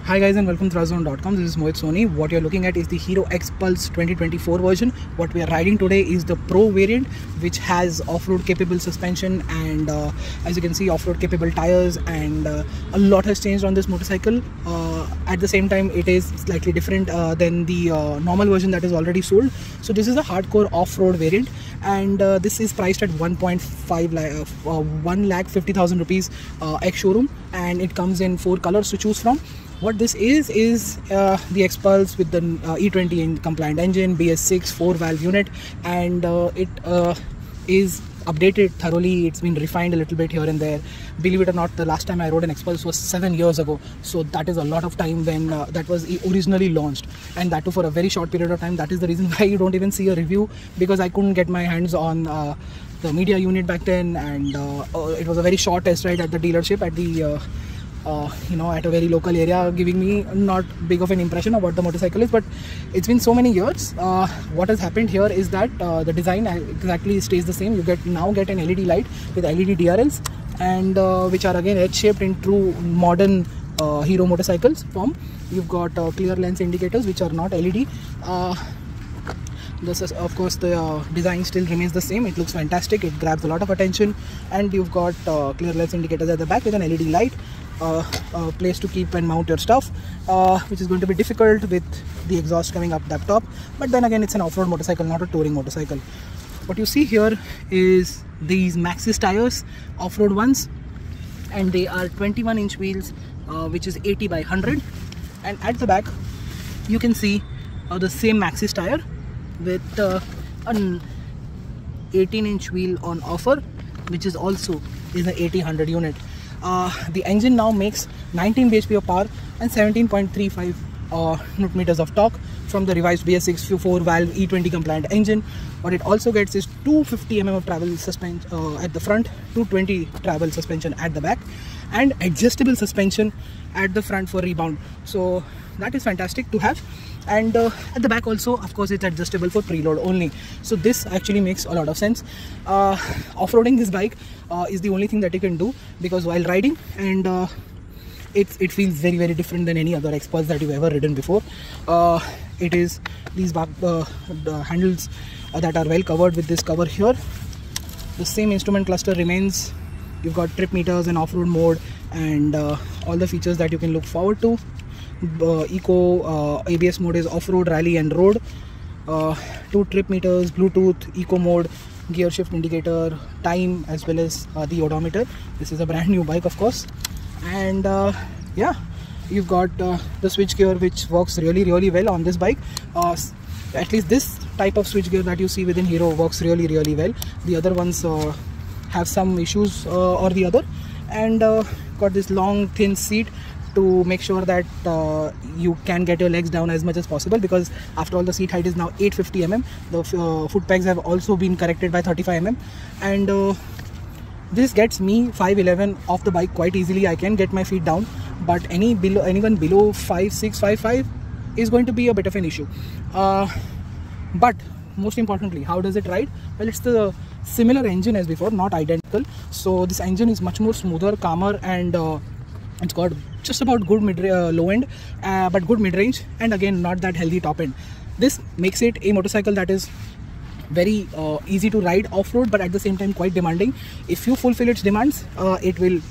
Hi guys and welcome to Thrastzone.com. This is Mohit Soni. What you're looking at is the Hero X Pulse 2024 version. What we are riding today is the Pro variant, which has off-road capable suspension and as you can see, off-road capable tires, and a lot has changed on this motorcycle. At the same time, it is slightly different than the normal version that is already sold. So this is a hardcore off-road variant, and this is priced at 1,50,000 rupees ex-showroom, and it comes in 4 colors to choose from. What this is the X Pulse with the E20 compliant engine, BS6 4-valve unit, and it is updated thoroughly. It's been refined a little bit here and there. Believe it or not, the last time I rode an X Pulse was 7 years ago, so that is a lot of time when that was originally launched, and that too for a very short period of time. That is the reason why you don't even see a review, because I couldn't get my hands on the media unit back then, and it was a very short test ride at the dealership at the at a very local area, giving me not big of an impression of what the motorcycle is. But it's been so many years. What has happened here is that the design exactly stays the same. You now get an LED light with LED DRLs, and which are again edge-shaped in true modern Hero motorcycles form. You've got clear lens indicators, which are not LED. This is, of course, the design still remains the same. It looks fantastic. It grabs a lot of attention, and you've got clear lens indicators at the back with an LED light. A place to keep and mount your stuff, which is going to be difficult with the exhaust coming up that top. But then again, it's an off-road motorcycle, not a touring motorcycle. What you see here is these Maxxis tires, off-road ones, and they are 21-inch wheels, which is 80 by 100. And at the back, you can see the same Maxxis tire with an 18-inch wheel on offer, which is also an 80-100 unit. The engine now makes 19 bhp of power and 17.35 Nm of torque from the revised BS6 4-valve E20 compliant engine. What it also gets is 250 mm of travel suspension at the front, 220 travel suspension at the back, and adjustable suspension at the front for rebound. So that is fantastic to have. And at the back also, of course, it's adjustable for preload only. So this actually makes a lot of sense. Off-roading this bike is the only thing that you can do, because while riding, and it feels very, very different than any other X Pulse that you've ever ridden before. It is these back the handles that are well covered with this cover here. The same instrument cluster remains. You've got trip meters and off-road mode, and all the features that you can look forward to. Eco ABS mode is off-road, rally and road. 2 trip meters, Bluetooth, eco mode, gear shift indicator, time, as well as the odometer. This is a brand new bike, of course. And yeah, you've got the switch gear, which works really, really well on this bike. At least this type of switch gear that you see within Hero works really, really well. The other ones have some issues or the other. And got this long thin seat to make sure that you can get your legs down as much as possible, because after all, the seat height is now 850 mm. The foot pegs have also been corrected by 35 mm, and this gets me 5'11" off the bike quite easily. I can get my feet down, but anyone below 5'6", 5'5" is going to be a bit of an issue. But most importantly, how does it ride? Well, it's the similar engine as before, not identical. So this engine is much more smoother, calmer, and it's got just about good low end, but good mid range, and again not that healthy top end. This makes it a motorcycle that is very easy to ride off-road, but at the same time quite demanding. If you fulfill its demands, it will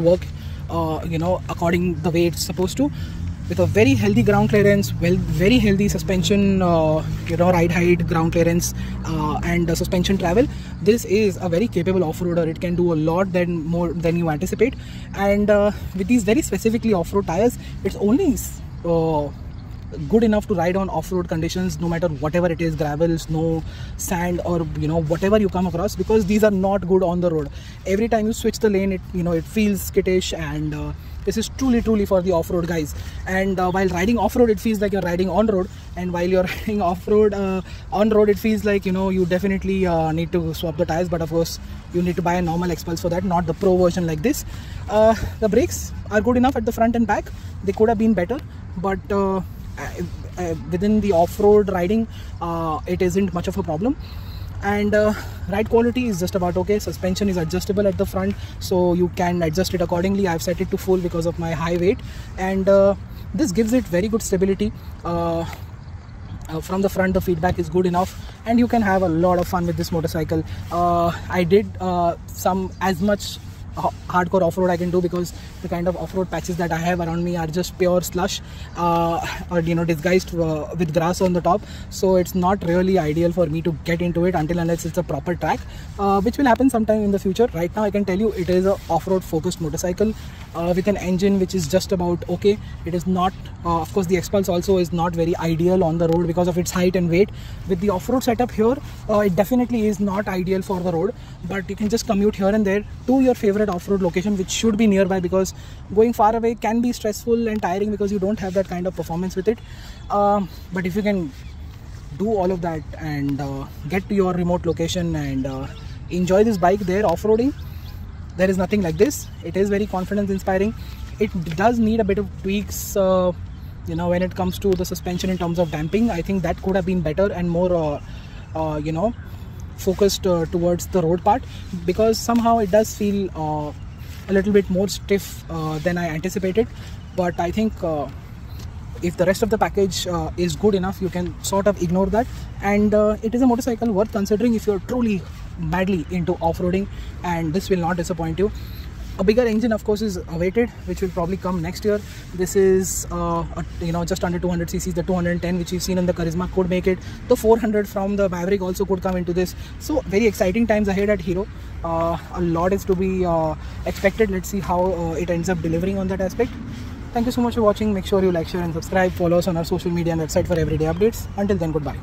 work according the way it's supposed to, with a very healthy ground clearance, very healthy suspension, ride height, ground clearance, and suspension travel. This is a very capable off-roader. It can do a lot more than you anticipate, and with these very specifically off-road tires, it's only good enough to ride on off-road conditions, no matter whatever it is, gravel, snow, sand, or whatever you come across, because these are not good on the road. Every time you switch the lane, it feels skittish, and this is truly for the off-road guys. And while riding off-road, it feels like you're riding on-road, and while you're riding off-road on-road, it feels like you definitely need to swap the tires. But of course, you need to buy a normal X Pulse for that, not the Pro version like this. The brakes are good enough at the front and back. They could have been better, but within the off-road riding, it isn't much of a problem. And ride quality is just about okay. Suspension is adjustable at the front, so you can adjust it accordingly. I've set it to full because of my high weight, and this gives it very good stability. From the front, the feedback is good enough, and you can have a lot of fun with this motorcycle. I did some as much hardcore off-road I can do, because the kind of off-road patches that I have around me are just pure slush, or disguised with grass on the top, so it's not really ideal for me to get into it until unless it's a proper track, which will happen sometime in the future. Right now I can tell you it is a off-road focused motorcycle with an engine which is just about okay. It is not of course the Xpulse also is not very ideal on the road because of its height and weight. With the off-road setup here, it definitely is not ideal for the road, but you can just commute here and there to your favorite off-road location, which should be nearby, because going far away can be stressful and tiring because you don't have that kind of performance with it. But if you can do all of that and get to your remote location and enjoy this bike there off-roading, there is nothing like this. It is very confidence inspiring. It does need a bit of tweaks when it comes to the suspension in terms of damping. I think that could have been better and more focused towards the road part, because somehow it does feel a little bit more stiff than I anticipated. But I think if the rest of the package is good enough, you can sort of ignore that, and it is a motorcycle worth considering if you're truly madly into off-roading, and this will not disappoint you. A bigger engine of course is awaited, which will probably come next year. This is just under 200 cc's. The 210 which you've seen in the Karizma could make it. The 400 from the Maverick also could come into this. So very exciting times ahead at Hero. A lot is to be expected. Let's see how it ends up delivering on that aspect. Thank you so much for watching. Make sure you like, share and subscribe. Follow us on our social media and website for everyday updates. Until then, goodbye.